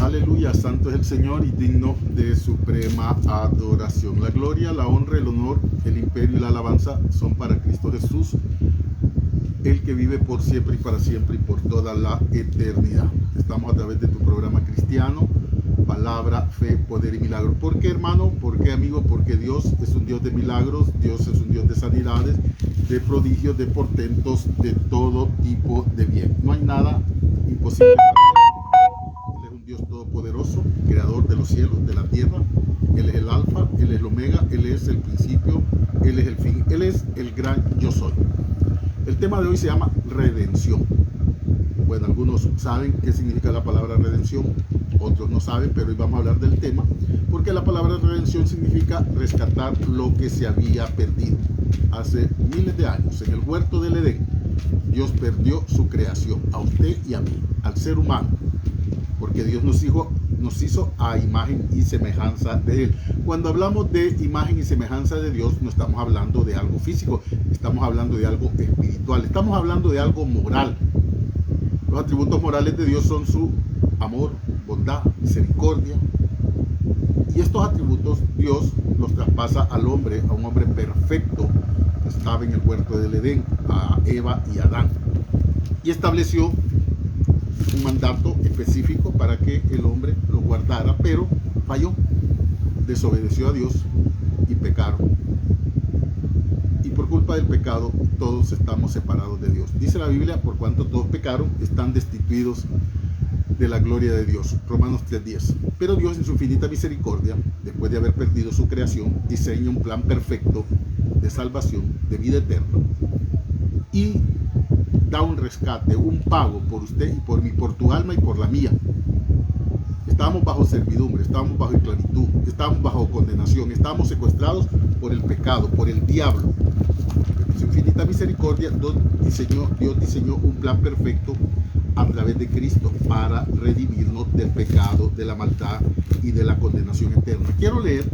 Aleluya, santo es el Señor y digno de suprema adoración. La gloria, la honra, el honor, el imperio y la alabanza son para Cristo Jesús, el que vive por siempre y para siempre y por toda la eternidad. Estamos a través de tu programa cristiano, palabra, fe, poder y milagro. ¿Por qué, hermano? ¿Por qué, amigo? Porque Dios es un Dios de milagros, Dios es un Dios de sanidades, de prodigios, de portentos, de todo tipo de bien. No hay nada imposible para Él. Él es un Dios todopoderoso, creador de los cielos, de la tierra. Él es el alfa, Él es el omega, Él es el principio, Él es el fin, Él es el gran yo soy. El tema de hoy se llama redención. Bueno, algunos saben qué significa la palabra redención, otros no saben, pero hoy vamos a hablar del tema, porque la palabra redención significa rescatar lo que se había perdido. Hace miles de años, en el huerto del Edén, Dios perdió su creación, a usted y a mí, al ser humano, porque Dios nos hizo a imagen y semejanza de Él. Cuando hablamos de imagen y semejanza de Dios, no estamos hablando de algo físico, estamos hablando de algo espiritual, estamos hablando de algo moral. Los atributos morales de Dios son su amor, bondad, misericordia. Y estos atributos Dios los traspasa al hombre, a un hombre perfecto que estaba en el huerto del Edén, a Eva y Adán. Y estableció un mandato específico para que el hombre lo guardara, pero falló, desobedeció a Dios y pecaron. Y por culpa del pecado todos estamos separados de Dios. Dice la Biblia, por cuanto todos pecaron, están destituidos de la gloria de Dios. Romanos 3:10. Pero Dios, en su infinita misericordia, después de haber perdido su creación, diseña un plan perfecto de salvación, de vida eterna, y da un rescate, un pago por usted y por mí, por tu alma y por la mía. Estábamos bajo servidumbre, estábamos bajo esclavitud, estábamos bajo condenación, estábamos secuestrados por el pecado, por el diablo. Pero en su infinita misericordia, Dios diseñó un plan perfecto a través de Cristo para redimirnos del pecado, de la maldad y de la condenación eterna. Quiero leer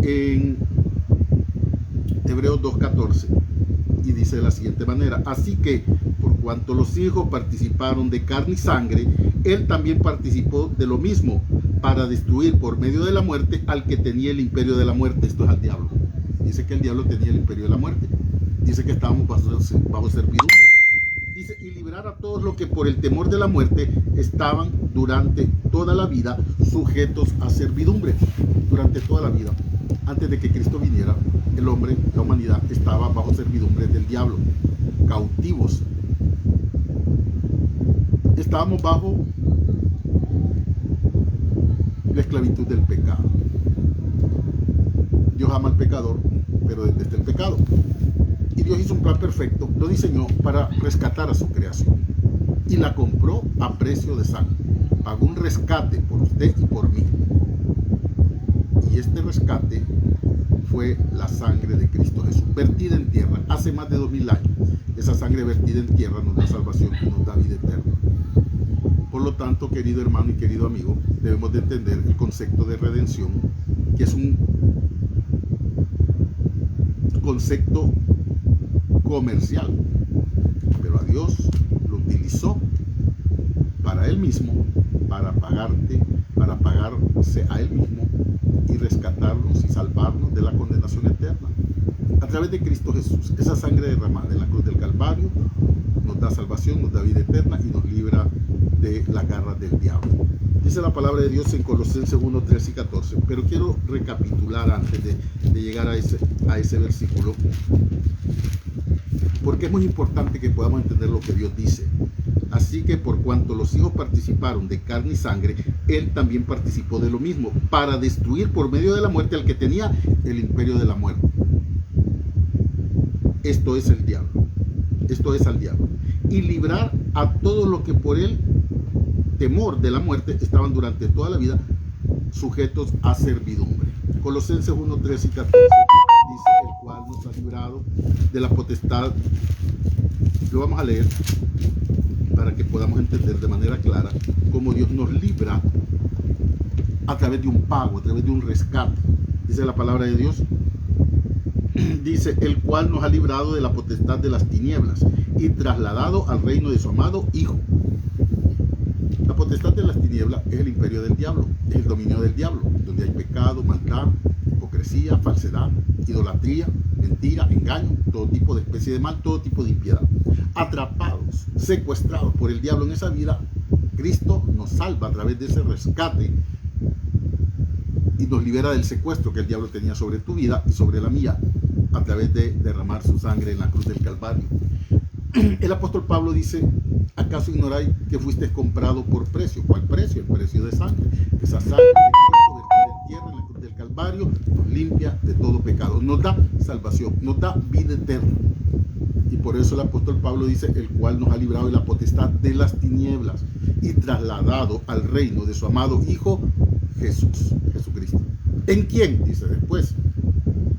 en Hebreos 2:14 y dice de la siguiente manera: así que por cuanto los hijos participaron de carne y sangre, Él también participó de lo mismo, para destruir por medio de la muerte al que tenía el imperio de la muerte. Esto es al diablo. Dice que el diablo tenía el imperio de la muerte. Dice que estábamos bajo servidumbre. Dice, y librar a todos los que por el temor de la muerte estaban durante toda la vida sujetos a servidumbre. Durante toda la vida, antes de que Cristo viniera, el hombre, la humanidad, estaba bajo servidumbre del diablo, cautivos. Estábamos bajo la esclavitud del pecado. Dios ama al pecador, pero detesta el pecado. Y Dios hizo un plan perfecto, lo diseñó para rescatar a su creación. Y la compró a precio de sangre. Pagó un rescate por usted y por mí. Y este rescate fue la sangre de Cristo Jesús, vertida en tierra hace más de 2000 años. Esa sangre vertida en tierra nos da salvación y nos da vida eterna. Por lo tanto, querido hermano y querido amigo, debemos de entender el concepto de redención, que es un concepto comercial, pero a Dios lo utilizó para Él mismo, para pagarte, para pagarse a Él mismo y rescatarnos y salvarnos de la condenación eterna a través de Cristo Jesús. Esa sangre derramada en la cruz del Calvario nos da salvación, nos da vida eterna y nos libra de las garras del diablo. Dice la palabra de Dios en Colosenses 1, 13 y 14, pero quiero recapitular antes de llegar a ese versículo, porque es muy importante que podamos entender lo que Dios dice. Así que por cuanto los hijos participaron de carne y sangre, Él también participó de lo mismo, para destruir por medio de la muerte al que tenía el imperio de la muerte. Esto es el diablo. Esto es al diablo. Y librar a todos los que por el temor de la muerte estaban durante toda la vida sujetos a servidumbre. Colosenses 1, 13 y 14 dice: el cual nos ha librado de la potestad. Lo vamos a leer para que podamos entender de manera clara cómo Dios nos libra a través de un pago, a través de un rescate. Dice la palabra de Dios, dice: el cual nos ha librado de la potestad de las tinieblas y trasladado al reino de su amado Hijo. La potestad de las tinieblas es el imperio del diablo, es el dominio del diablo, donde hay pecado, maldad, hipocresía, falsedad, idolatría, mentira, engaño, todo tipo de especie de mal, todo tipo de impiedad. Atrapados, secuestrados por el diablo en esa vida, Cristo nos salva a través de ese rescate y nos libera del secuestro que el diablo tenía sobre tu vida y sobre la mía, a través de derramar su sangre en la cruz del Calvario. El apóstol Pablo dice: ¿acaso ignoráis que fuisteis comprado por precio? ¿Cuál precio? El precio de sangre. Esa sangre de Cristo vertida en tierra en la cruz del Calvario nos limpia de todo pecado, nos da salvación, nos da vida eterna. Y por eso el apóstol Pablo dice: el cual nos ha librado de la potestad de las tinieblas y trasladado al reino de su amado Hijo Jesucristo. ¿En quién? Dice después,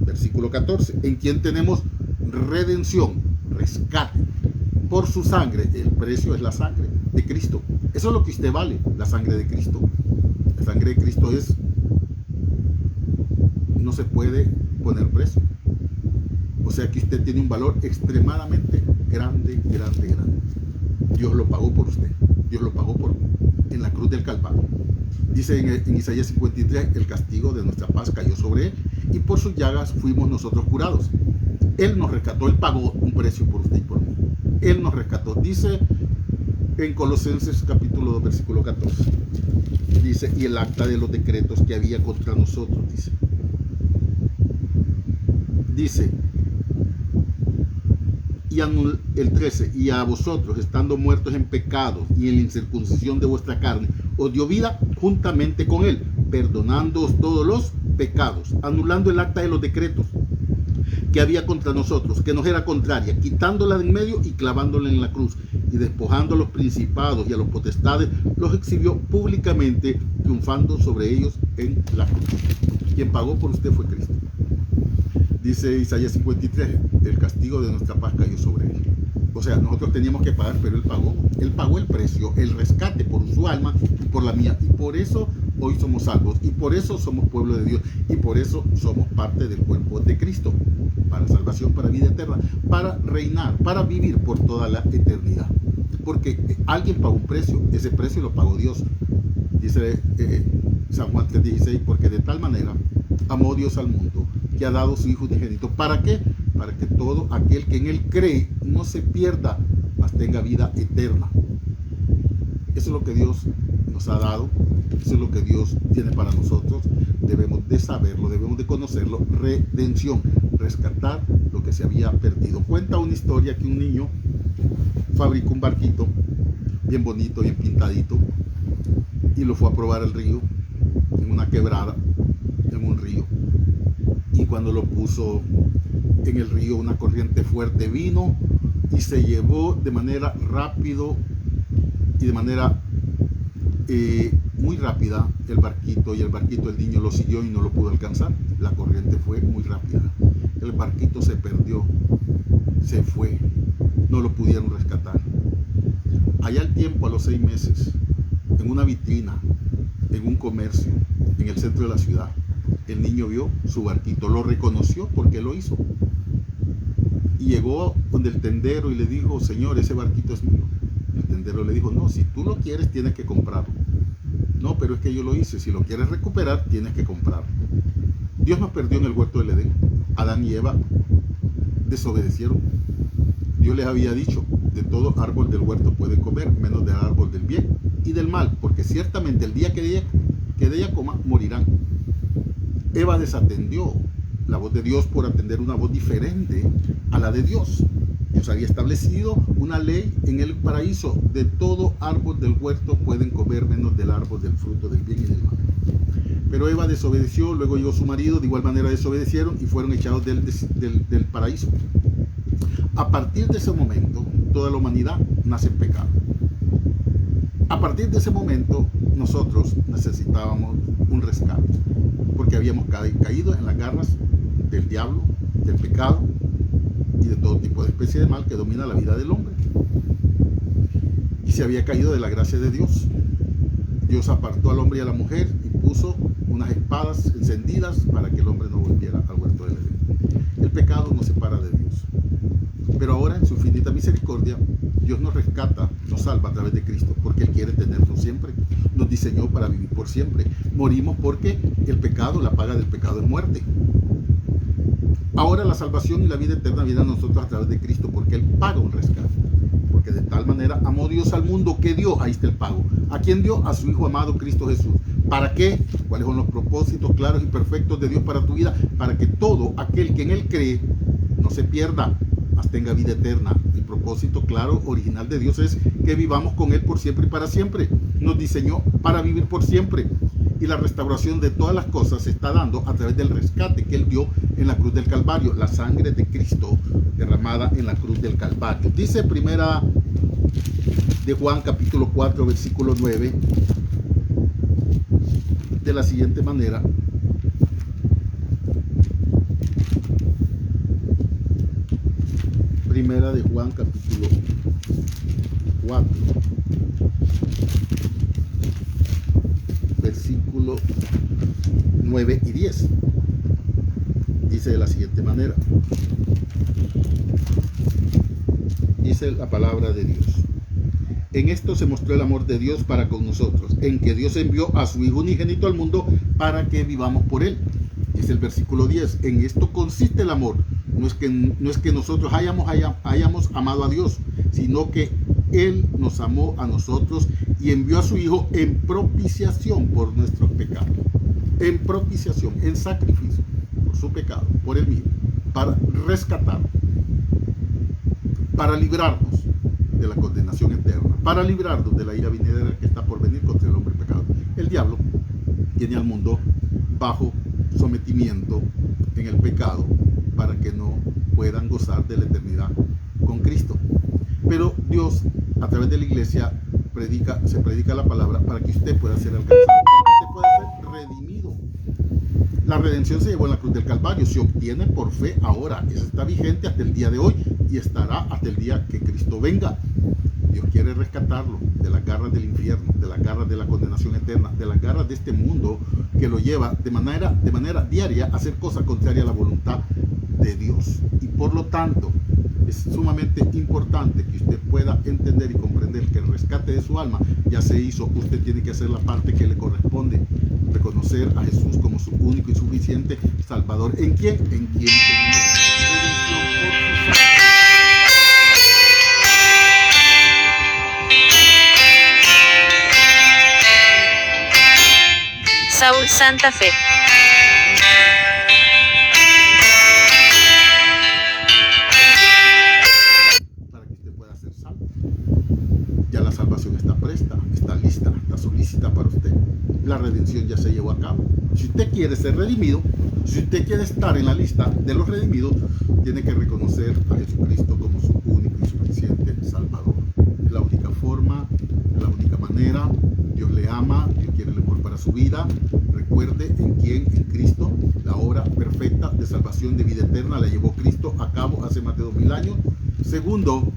versículo 14, en quien tenemos redención, rescate, por su sangre. El precio es la sangre de Cristo. Eso es lo que usted vale, la sangre de Cristo. La sangre de Cristo no se puede poner precio. O sea que usted tiene un valor extremadamente grande. Dios lo pagó por usted. Dios lo pagó por mí en la cruz del Calvario. Dice en Isaías 53, el castigo de nuestra paz cayó sobre él y por sus llagas fuimos nosotros curados. Él nos rescató, él pagó un precio por usted y por mí. Él nos rescató. Dice en Colosenses capítulo 2, versículo 14. Dice: y el acta de los decretos que había contra nosotros, dice y el 13, y a vosotros, estando muertos en pecados y en la incircuncisión de vuestra carne, os dio vida juntamente con él, perdonándoos todos los pecados, anulando el acta de los decretos que había contra nosotros, que nos era contraria, quitándola de en medio y clavándola en la cruz, y despojando a los principados y a los potestades, los exhibió públicamente, triunfando sobre ellos en la cruz. Quien pagó por usted fue Cristo. Dice Isaías 53, el castigo de nuestra paz cayó sobre él. O sea, nosotros teníamos que pagar, pero él pagó el precio, el rescate por su alma y por la mía. Y por eso hoy somos salvos, y por eso somos pueblo de Dios, y por eso somos parte del cuerpo de Cristo, para salvación, para vida eterna, para reinar, para vivir por toda la eternidad. Porque alguien pagó un precio, ese precio lo pagó Dios. Dice San Juan 3:16, porque de tal manera amó Dios al mundo, que ha dado su Hijo unigénito. ¿Para qué? Para que todo aquel que en él cree no se pierda, mas tenga vida eterna. Eso es lo que Dios nos ha dado, eso es lo que Dios tiene para nosotros. Debemos de saberlo, debemos de conocerlo. Redención, rescatar lo que se había perdido. Cuenta una historia que un niño fabricó un barquito bien bonito, bien pintadito, y lo fue a probar al río, en una quebrada, en un río. Y cuando lo puso en el río, una corriente fuerte vino y se llevó de manera rápido y de manera muy rápida el barquito, y el niño lo siguió y no lo pudo alcanzar. La corriente fue muy rápida, el barquito se perdió, se fue, no lo pudieron rescatar. Allá al tiempo, a los 6 meses, en una vitrina, en un comercio, en el centro de la ciudad, el niño vio su barquito, lo reconoció porque lo hizo. Y llegó donde el tendero y le dijo: señor, ese barquito es mío. El tendero le dijo: no, si tú lo quieres tienes que comprarlo. No, pero es que yo lo hice, si lo quieres recuperar tienes que comprarlo. Dios nos perdió en el huerto del Edén. Adán y Eva desobedecieron. Dios les había dicho: de todo árbol del huerto pueden comer, menos del árbol del bien y del mal, porque ciertamente el día que de ella coma, morirán. Eva desatendió la voz de Dios por atender una voz diferente a la de Dios. Dios había establecido una ley en el paraíso: de todo árbol del huerto pueden comer, menos del árbol del fruto del bien y del mal. Pero Eva desobedeció, luego llegó su marido, de igual manera desobedecieron y fueron echados del paraíso. A partir de ese momento, toda la humanidad nace en pecado. A partir de ese momento, nosotros necesitábamos un rescate, porque habíamos caído en las garras del diablo, del pecado y de todo tipo de especie de mal que domina la vida del hombre. Y se había caído de la gracia de Dios. Dios apartó al hombre y a la mujer y puso unas espadas encendidas para que el hombre no volviera al huerto del Edén. El pecado nos separa de Dios. Pero ahora, en su infinita misericordia, Dios nos rescata, nos salva a través de Cristo, porque Él quiere tenernos siempre. Nos diseñó para vivir por siempre. Morimos porque el pecado, la paga del pecado es muerte. Ahora la salvación y la vida eterna vienen a nosotros a través de Cristo, porque Él paga un rescate. Porque de tal manera amó Dios al mundo que dio, ahí está el pago. ¿A quién dio? A su Hijo amado Cristo Jesús. ¿Para qué? ¿Cuáles son los propósitos claros y perfectos de Dios para tu vida? Para que todo aquel que en Él cree no se pierda, mas tenga vida eterna. El propósito claro, original de Dios es que vivamos con Él por siempre y para siempre. Nos diseñó para vivir por siempre. Y la restauración de todas las cosas se está dando a través del rescate que Él dio en la cruz del Calvario, la sangre de Cristo derramada en la cruz del Calvario. Dice primera de Juan capítulo 4 versículo 9 de la siguiente manera: primera de Juan capítulo 4 versículo 9 y 10. Dice de la siguiente manera. Dice la palabra de Dios: en esto se mostró el amor de Dios para con nosotros, en que Dios envió a su Hijo unigénito al mundo para que vivamos por Él. Dice el versículo 10: en esto consiste el amor. No es que nosotros hayamos amado a Dios, sino que Él nos amó a nosotros y envió a su Hijo en propiciación por nuestros pecados. En propiciación, en sacrificio por su pecado, por el mío, para rescatarnos, para librarnos de la condenación eterna, para librarnos de la ira venidera que está por venir contra el hombre pecado. El diablo tiene al mundo bajo sometimiento en el pecado para que no puedan gozar de la eternidad con Cristo. Pero Dios, a través de la iglesia, se predica la palabra para que usted pueda ser alcanzado, para que usted pueda ser redimido. La redención se llevó en la cruz del Calvario, se obtiene por fe ahora. Eso está vigente hasta el día de hoy y estará hasta el día que Cristo venga. Dios quiere rescatarlo de las garras del infierno, de las garras de la condenación eterna, de las garras de este mundo que lo lleva de manera diaria a hacer cosas contrarias a la voluntad de Dios. Y por lo tanto, es sumamente importante que usted pueda entender y comprender que el rescate de su alma ya se hizo. Usted tiene que hacer la parte que le corresponde, reconocer a Jesús como su único y suficiente Salvador. ¿En quién? En quien tenemos redención por su sangre. Saúl Santa Fe. Para que usted pueda ser salvo. Ya la salvación está presta, está lista, está solícita para usted. La redención ya se llevó a cabo. Si usted quiere ser redimido, si usted quiere estar en la lista de los redimidos, tiene que reconocer a Jesucristo como su único y suficiente Salvador. Es la única forma, es la única manera. Dios le ama, Dios quiere el amor para su vida. Recuerde en quién, en Cristo, la obra perfecta de salvación, de vida eterna, la llevó Cristo a cabo hace más de 2000 años. Segundo,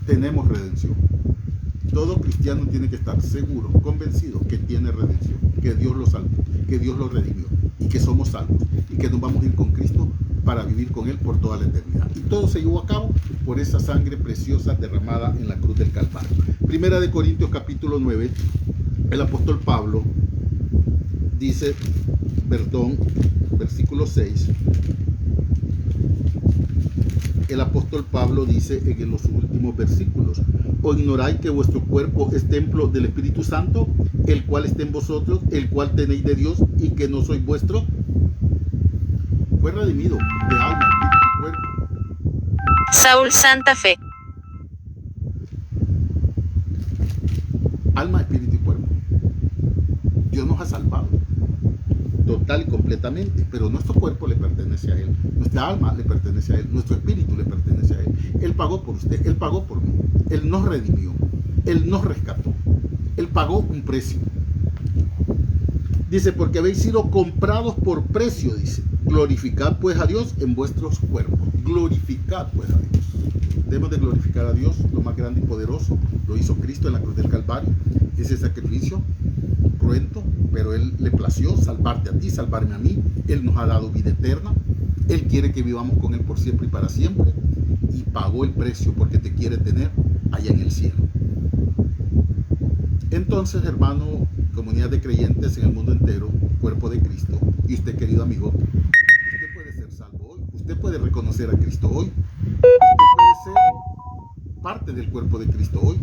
tenemos redención. Todo cristiano tiene que estar seguro, convencido que tiene redención, que Dios lo salvó, que Dios lo redimió y que somos salvos y que nos vamos a ir con Cristo para vivir con Él por toda la eternidad. Y todo se llevó a cabo por esa sangre preciosa derramada en la cruz del Calvario. Primera de Corintios capítulo 9, el apóstol Pablo dice, versículo 6, el apóstol Pablo dice en los últimos versículos: ¿o ignoráis que vuestro cuerpo es templo del Espíritu Santo, el cual está en vosotros, el cual tenéis de Dios, y que no sois vuestro? Fue redimido de alma, espíritu y cuerpo. Saúl Santa Fe. Alma, espíritu y cuerpo. Dios nos ha salvado total y completamente, pero nuestro cuerpo le pertenece a Él, nuestra alma le pertenece a Él, nuestro espíritu le pertenece a Él. Él pagó por usted, Él pagó por mí, Él nos redimió, Él nos rescató, Él pagó un precio. Dice, porque habéis sido comprados por precio, dice. Glorificad pues a Dios en vuestros cuerpos. Glorificad pues a Dios. Debemos de glorificar a Dios, lo más grande y poderoso. Lo hizo Cristo en la cruz del Calvario. Ese sacrificio cruento, pero Él le plació salvarte a ti, salvarme a mí. Él nos ha dado vida eterna. Él quiere que vivamos con Él por siempre y para siempre. y pagó el precio porque te quiere tener allá en el cielo. Entonces, hermano, comunidad de creyentes en el mundo entero, cuerpo de Cristo, y usted, querido amigo, usted puede ser salvo hoy, usted puede reconocer a Cristo hoy, usted puede ser parte del cuerpo de Cristo hoy.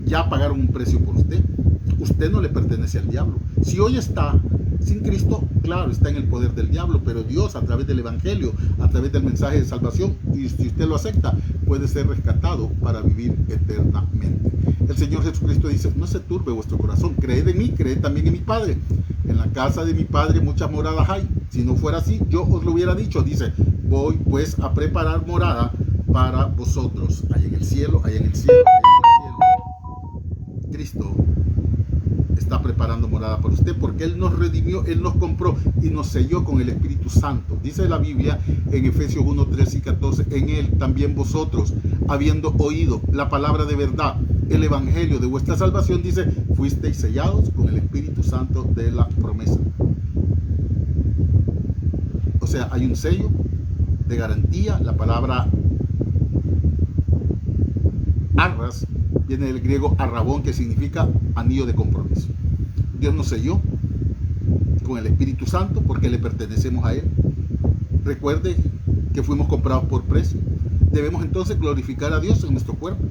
Ya pagaron un precio por usted. Usted no le pertenece al diablo. Si hoy está sin Cristo, claro, está en el poder del diablo, pero Dios, a través del evangelio, a través del mensaje de salvación, y si usted lo acepta, puede ser rescatado para vivir eternamente. El Señor Jesucristo dice: no se turbe vuestro corazón, creed en mí, creed también en mi Padre. En la casa de mi Padre muchas moradas hay. Si no fuera así, yo os lo hubiera dicho. Dice: voy pues a preparar morada para vosotros. Allá en el cielo, allá en el cielo, allá en el cielo. Cristo está preparando morada para usted, porque Él nos redimió, Él nos compró y nos selló con el Espíritu Santo. Dice la Biblia en Efesios 1, 13 y 14: en Él también vosotros, habiendo oído la palabra de verdad, el evangelio de vuestra salvación, dice, fuisteis sellados con el Espíritu Santo de la promesa. O sea, hay un sello de garantía. La palabra arras viene del griego arrabón, que significa anillo de compromiso. Dios nos selló con el Espíritu Santo porque le pertenecemos a Él. Recuerde que fuimos comprados por precio. Debemos entonces glorificar a Dios en nuestro cuerpo,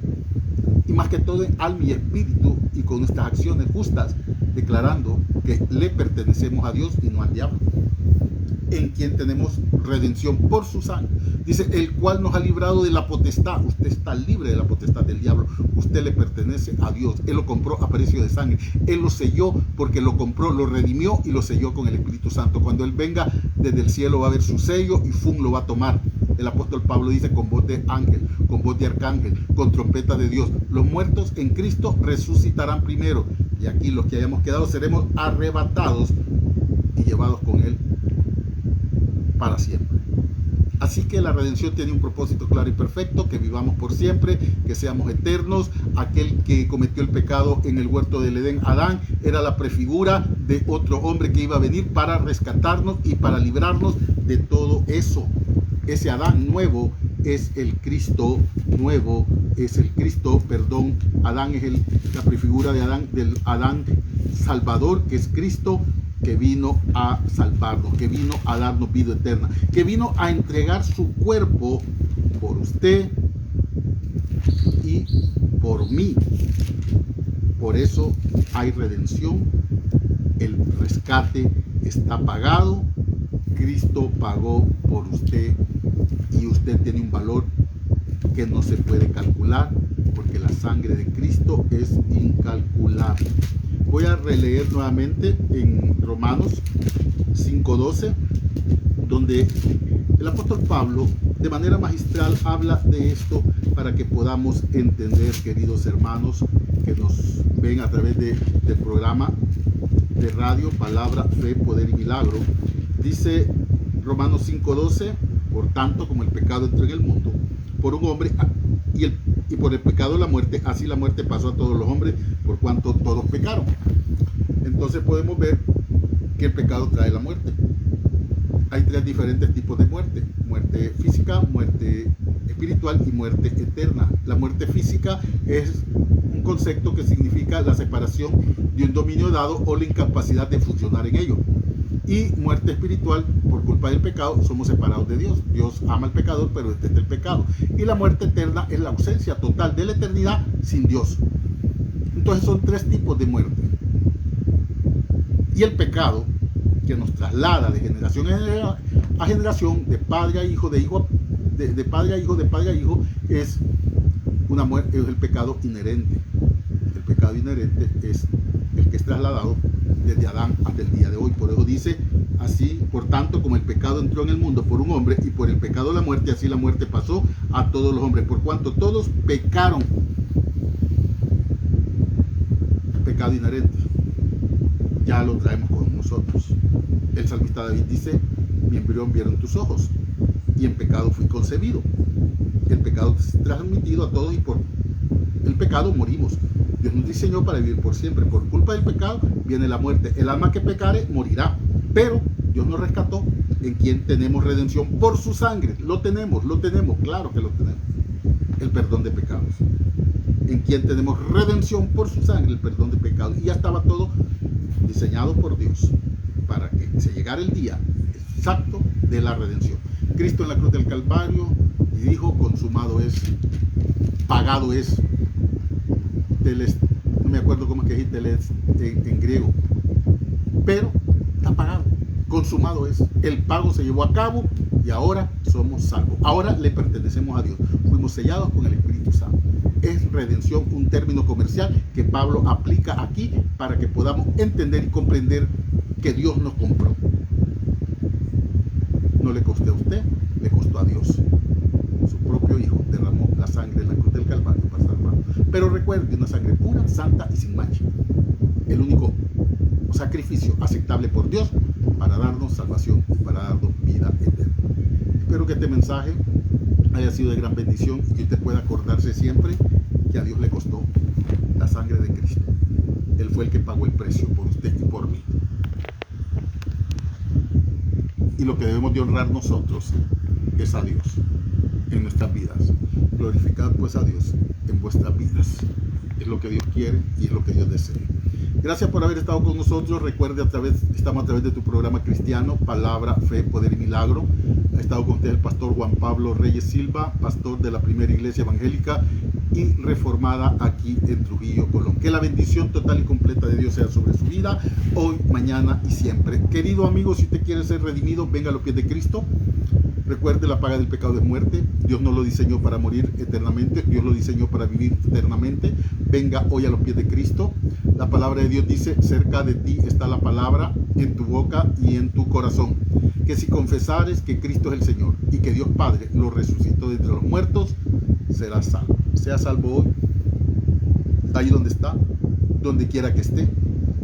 y más que todo en alma y espíritu, y con nuestras acciones justas, declarando que le pertenecemos a Dios y no al diablo, en quien tenemos redención por su sangre. Dice: el cual nos ha librado de la potestad. Usted está libre de la potestad del diablo. Usted le pertenece a Dios. Él lo compró a precio de sangre. Él lo selló porque lo compró, lo redimió y lo selló con el Espíritu Santo. Cuando Él venga desde el cielo va a haber su sello y lo va a tomar. El apóstol Pablo dice: con voz de ángel, con voz de arcángel, con trompeta de Dios. Los muertos en Cristo resucitarán primero, y aquí los que hayamos quedado seremos arrebatados y llevados con Él para siempre. Así que la redención tiene un propósito claro y perfecto: que vivamos por siempre, que seamos eternos. Aquel que cometió el pecado en el huerto del Edén, Adán, era la prefigura de otro hombre que iba a venir para rescatarnos y para librarnos de todo eso. Ese Adán nuevo es el Cristo nuevo, es el Cristo, perdón. Adán es la prefigura de Adán, del Adán Salvador, que es Cristo, que vino a salvarnos, que vino a darnos vida eterna, que vino a entregar su cuerpo por usted y por mí. Por eso hay redención, el rescate está pagado, Cristo pagó por usted, y usted tiene un valor que no se puede calcular, porque la sangre de Cristo es incalculable. Voy a releer nuevamente en Romanos 5:12, donde el apóstol Pablo de manera magistral habla de esto para que podamos entender, queridos hermanos que nos ven a través del programa de radio Palabra, Fe, Poder y Milagro. Dice Romanos 5:12: por tanto, como el pecado entró en el mundo por un hombre, y por el pecado la muerte, así la muerte pasó a todos los hombres, por cuanto todos pecaron. Entonces podemos ver que el pecado trae la muerte. Hay tres diferentes tipos de muerte: muerte física, muerte espiritual y muerte eterna. La muerte física es un concepto que significa la separación de un dominio dado o la incapacidad de funcionar en ello. Y muerte espiritual, por culpa del pecado, somos separados de Dios. Dios ama al pecador, pero detesta el pecado. Y la muerte eterna es la ausencia total de la eternidad sin Dios. Entonces son tres tipos de muerte. Y el pecado, que nos traslada de generación a generación, de padre a hijo, de padre a hijo, de padre a hijo, es una muerte, es el pecado inherente. El pecado inherente es el que es trasladado desde Adán hasta el día de hoy. Por eso dice así: por tanto, como el pecado entró en el mundo por un hombre, y por el pecado la muerte, así la muerte pasó a todos los hombres, por cuanto todos pecaron. Pecado inherente ya lo traemos con nosotros. El salmista David dice: mi embrión vieron tus ojos, y en pecado fui concebido. El pecado es transmitido a todos, y por el pecado morimos. Dios nos diseñó para vivir por siempre. Por culpa del pecado viene la muerte. El alma que pecare morirá, pero Dios nos rescató, en quien tenemos redención por su sangre. Lo tenemos, claro que lo tenemos. El perdón de pecados. En quien tenemos redención por su sangre, el perdón de pecados. Y ya estaba todo diseñado por Dios para que se llegara el día exacto de la redención. Cristo en la cruz del Calvario dijo: consumado es, pagado es. No me acuerdo cómo es que dice en griego, pero está pagado, consumado es. El pago se llevó a cabo y ahora somos salvos. Ahora le pertenecemos a Dios. Fuimos sellados con el Espíritu Santo. Es redención, un término comercial que Pablo aplica aquí para que podamos entender y comprender que Dios nos compró. No le costó a usted, le costó a Dios. Su propio Hijo derramó la sangre en la cruz del Calvario para salvarnos. Pero recuerde, una sangre pura, santa y sin mancha. El único sacrificio aceptable por Dios para darnos salvación y para darnos vida eterna. Espero que este mensaje haya sido de gran bendición y que usted pueda acordarse siempre que a Dios le costó la sangre de Cristo. Él fue el que pagó el precio por usted y por mí. Y lo que debemos de honrar nosotros es a Dios en nuestras vidas. Glorificad pues a Dios en vuestras vidas. Es lo que Dios quiere y es lo que Dios desea. Gracias por haber estado con nosotros. Recuerde, estamos a través de tu programa cristiano, Palabra, Fe, Poder y Milagro. Ha estado con usted el pastor Juan Pablo Reyes Silva, pastor de la primera iglesia evangélica y reformada aquí en Trujillo, Colón. Que la bendición total y completa de Dios sea sobre su vida, hoy, mañana y siempre. Querido amigo, si usted quiere ser redimido, venga a los pies de Cristo. Recuerde, la paga del pecado es muerte. Dios no lo diseñó para morir eternamente, Dios lo diseñó para vivir eternamente. Venga hoy a los pies de Cristo. La palabra de Dios dice: cerca de ti está la palabra, en tu boca y en tu corazón. Que si confesares que Cristo es el Señor y que Dios Padre lo resucitó de entre los muertos, serás salvo. Sea salvo hoy, ahí donde está, donde quiera que esté.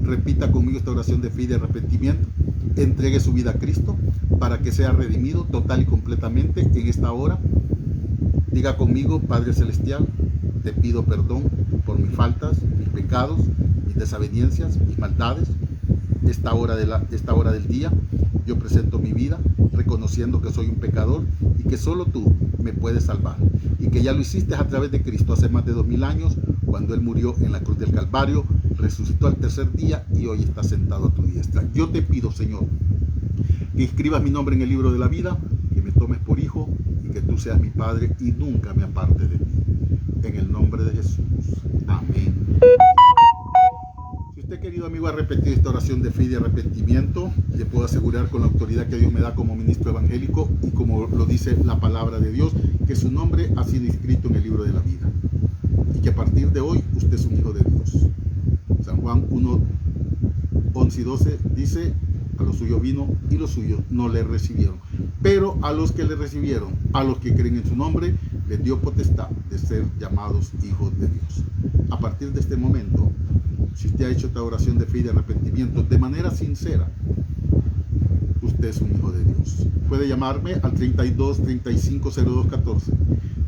Repita conmigo esta oración de fe y de arrepentimiento. Entregue su vida a Cristo para que sea redimido total y completamente en esta hora. Diga conmigo: Padre Celestial, te pido perdón por mis faltas, mis pecados, mis desavenencias, mis maldades. Esta hora del día, yo presento mi vida reconociendo que soy un pecador y que solo tú me puedes salvar. Y que ya lo hiciste a través de Cristo hace más de 2000 años, cuando Él murió en la cruz del Calvario, resucitó al tercer día y hoy está sentado a tu diestra. Yo te pido, Señor, que inscribas mi nombre en el libro de la vida, que me tomes por hijo y que tú seas mi Padre y nunca me apartes de ti. En el nombre de Jesús. Amén. Si usted, querido amigo, ha repetido esta oración de fe y de arrepentimiento, le puedo asegurar con la autoridad que Dios me da como ministro evangélico y como lo dice la palabra de Dios, que su nombre ha sido inscrito en el libro de la vida. Y que a partir de hoy usted es un hijo de Dios. San Juan 1, 11 y 12 dice: a los suyos vino y los suyos no le recibieron. Pero a los que le recibieron, a los que creen en su nombre, les dio potestad de ser llamados hijos de Dios. A partir de este momento, si usted ha hecho esta oración de fe y de arrepentimiento de manera sincera, usted es un hijo de Dios. Puede llamarme al 32 35 02 14.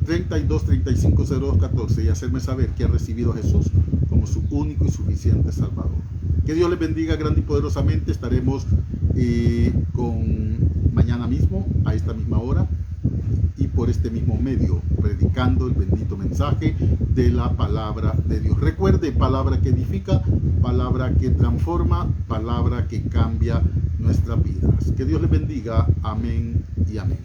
32 35 02 14 y hacerme saber que ha recibido a Jesús como su único y suficiente Salvador. Que Dios les bendiga grande y poderosamente. Estaremos mañana mismo a esta misma hora y por este mismo medio predicando el bendito mensaje de la palabra de Dios. Recuerde: palabra que edifica, palabra que transforma, palabra que cambia nuestras vidas. Que Dios les bendiga. Amén y amén.